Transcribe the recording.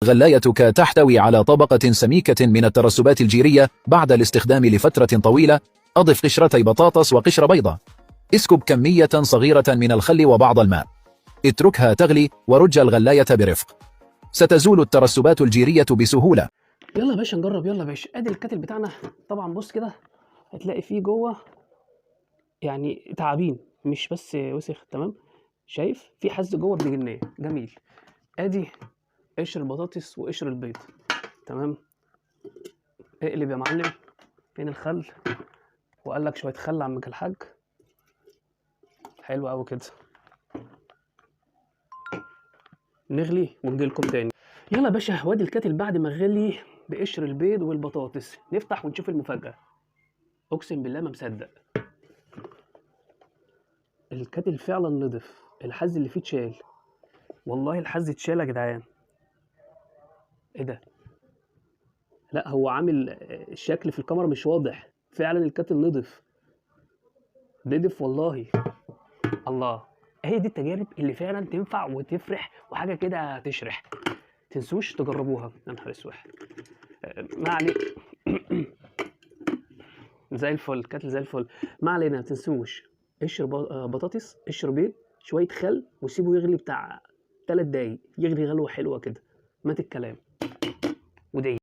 غلايتك تحتوي على طبقة سميكة من الترسبات الجيرية بعد الاستخدام لفترة طويلة. أضف قشرتي بطاطس وقشر بيضة. اسكب كمية صغيرة من الخل وبعض الماء. اتركها تغلي ورج الغلاية برفق. ستزول الترسبات الجيرية بسهولة. يلا يا باشا نجرب، يلا يا باشا. ادي الكاتل بتاعنا. طبعا بص كده هتلاقي فيه جوه يعني تعابين، مش بس وسخ. تمام، شايف في حز جوه ابن جنيه جميل. ادي قشر البطاطس وقشر البيض. تمام، اقلب يا معلم. فين الخل؟ وقال لك شويه خل عمك الحاج. حلو قوي كده. نغلي ونجي لكم تاني. يلا يا باشا، وادي الكاتل بعد ما غلي بقشر البيض والبطاطس. نفتح ونشوف المفاجاه. اقسم بالله ما مصدق، الكاتل فعلا نضف. الحز اللي فيه اتشال، والله الحز اتشال يا جدعان. ايه ده؟ لا هو عامل الشكل في الكاميرا مش واضح، فعلا الكاتل نضف والله. الله، هي دي التجارب اللي فعلا تنفع وتفرح وحاجه كده تشرح. تنسوش تجربوها. يا نهار اسود، ما علينا. زي الفل، كاتل زي الفل. ما علينا، تنسوش قشر بطاطس، قشر بيض، شويه خل، وسيبه يغلي بتاع 3 دقايق. يغلي غلوه حلوه كده، مات الكلام. ودي